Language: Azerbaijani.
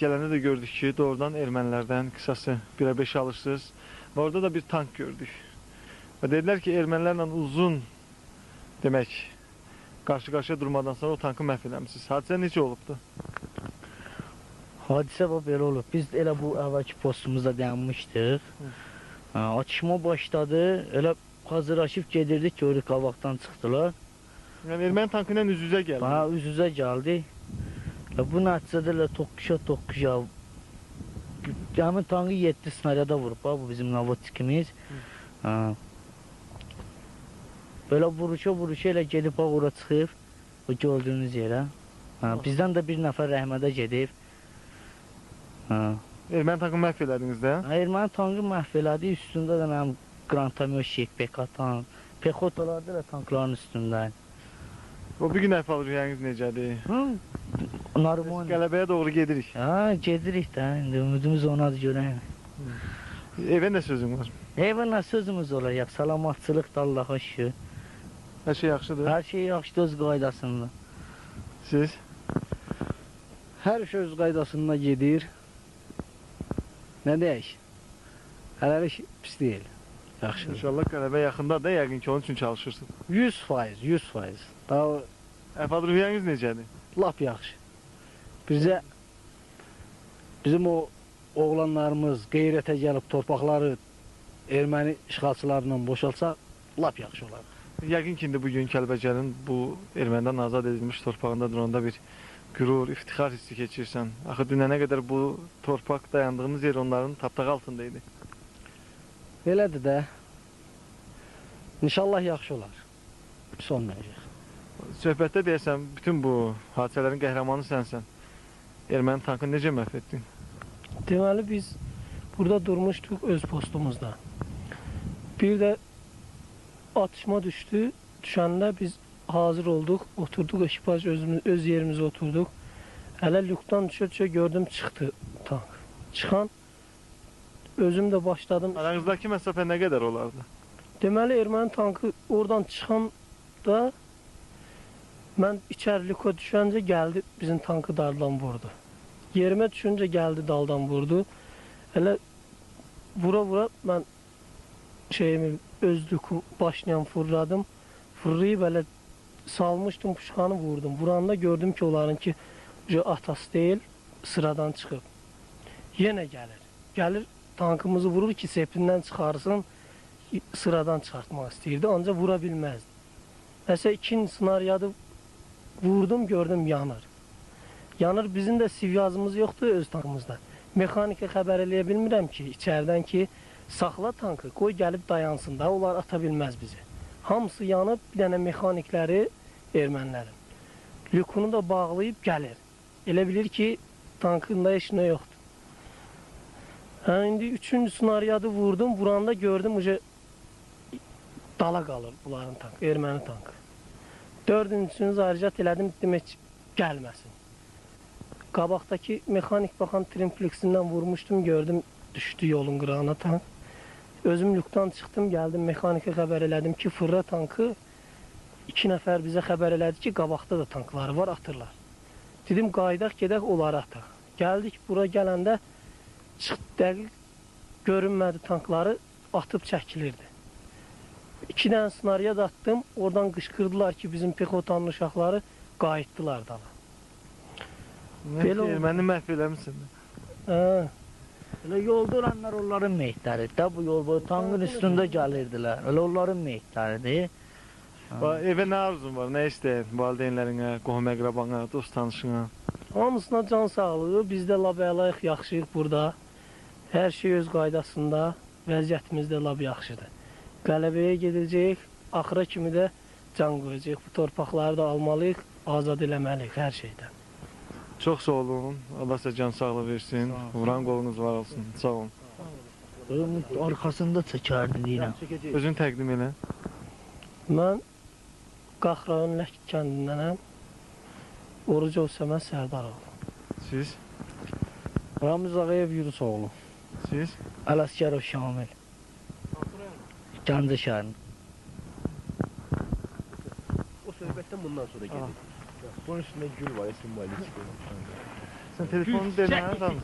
gələndə də gördük ki, doğrudan ermənilərdən qısası 1-ə 5 alırsınız. Və orada da bir tank gördük. Və dedilər ki, ermənilərlə uzun demək, qarşı-qarşıya durmadan sonra o tankı məhv eləmişsiniz. Hadisə necə olubdu? Hadisə belə olub. Biz elə bu əvvəlki postumuzda dayanmışdıq. Atışma başladı. Elə hazırlaşıb gedirdik, gördük qabaqdan çıxdılar. Yəni erməni tankı ilə üz-üzə gəldi. Üz-üzə gəldi. Bu nəticədə elə toqquşa. Həmin tankı 7 snaryada vurub, bu bizim navotikimiz. Belə vuruşa elə gedib ora çıxıb, o gördüyünüz yerə. Bizdən də bir nəfər rəhmədə gedib. Erməni tankı məhv elədiniz də? Erməni tankı məhv elədi, üstündə də mənim Grantamyoşik, Pekatan, Pekotalar da tankların üstündə. O bir gün əhval-ruhiyyəniz necədir? Normal. Qələbəyə doğru gedirik. Gedirik də, indi ümidimiz onadır görəyim. Evə nə sözün var? Evə nə sözümüz olacaq, salamatçılıq da Allaha şükür. Hər şey yaxşıdır? Hər şey yaxşıdır öz qaydasında. Siz? Hər şey öz qaydasında gedir. Nə deyək? Hələlik pis deyil. Yaxşıdır. İnşallah qələbə yaxındadır, yəqin ki, onun üçün çalışırsınız. 100%. Daha Əhval-ruhiyyəniz necədir? lap yaxşı. Bizim o oğlanlarımız qeyrətə gəlib torpaqları erməni işğalçılarla boşalsa, lap yaxşı olar. Yəqin ki, indi bugün Kəlbəcərin bu ermənidən azad edilmiş torpağında duranda bir qürur, iftixar hissi keçirsən. Axı dünənə qədər bu torpaq dayandığımız yer onların tapdağı altındaydı. Belədir də. İnşallah yaxşı olar. Pis olmayacaq. Söhbətdə deyəsən, bütün bu hadisələrin qəhrəmanı sənsən. Erməni tankını necə məhv etdin? Deməli, biz burada durmuşduq öz postumuzda. Bir də atışma düşdü. Düşəndə biz hazır olduq, oturduq, ekipaj öz yerimizə oturduq. Hələ lükdan düşə gördüm, çıxdı tank. Çıxan, özüm də başladım. Aranızdakı məsafə nə qədər olardı? Deməli, erməni tankı oradan çıxanda mən içəri lüka düşəncə gəldi, bizim tankı daldan vurdu. Yerimə düşüncə gəldi, daldan vurdu. Elə vura-vura mən öz lükum başlayan fırladım. Fırlayıb elə salmışdım, puşkanı vurdum. Vuranda gördüm ki, onlarınki atası deyil, sıradan çıxıb. Yenə gəlir. Gəlir, tankımızı vurur ki, sepindən çıxarsın, sıradan çıxartmaq istəyirdi, ancaq vura bilməzdi. Nəsə ikinci snaryadı vurdum, gördüm, yanır. Yanır, bizim də sivyazımız yoxdur öz tankımızda. Mexanika xəbər eləyə bilmirəm ki, içərdən ki, saxla tankı, qoy gəlib dayansın da, onlar ata bilməz bizi. Hamısı yanıb, bir dənə mexanikləri ermənilərin. Lükunu da bağlayıb gəlir. Elə bilir ki, tankında heç nə yoxdur. İndi üçüncü snaryadı vurdum, vuranda gördüm, dala qalır bunların tankı, erməni tankı. Dördüncüsünü zaricat elədim, demək gəlməsin. Qabaqdakı mexanik baxan trimfleksindən vurmuşdum, gördüm, düşdü yolun qırağına tank. Özüm lükdan çıxdım, gəldim, mexanika xəbər elədim ki, fırra tankı 2 nəfər bizə xəbər elədi ki, qabaqda da tankları var, atırlar. Dedim, qaydaq, gedək, onları ataq. Gəldik, bura gələndə çıxdı, dəqiq görünmədi tankları, atıb çəkilirdi. 2 dənə snaryad attım, oradan qışqırdılar ki, bizim Pekotanın uşaqları qayıtdılar dala. Erməni məhv eləmişsin. Elə yolda olanlar onların meyitləri də, bu yol boyu tankın üstündə gəlirdilər. Elə onların meyitləridir. Evə nə arzun var, nə istəyir? Valideynlərinə, qohum-əqrabana, dost tanışına? Hamısına can sağlığı, biz də lab əlayıq yaxşıyıq burada. Hər şey öz qaydasında, vəziyyətimiz də lab yaxşıdır. Qələbəyə gedəcəyik, axıra kimi də can qoyacaq. Bu torpaqları da almalıyıq, azad eləməliyik hər şeydən. Çox sağ olun, Allah sizə can sağlığı versin, vuran qolunuz var olsun, sağ olun. Arxasında çəkərdi deyirəm. Özün təqdim elə. Mən Qaxrayon Ləhk kəndindənəm, Orucov Səməd Sərdaroğlu. Siz? Ramiz Ağayev Yunusoğlu. Siz? Ələskərov Şamil. Gəncə şəhərin. O söhbətdən bundan sonra gedir. Bunun üstündə gül var, simvali çıxıyor. Sen telefonu dene ha, tamam.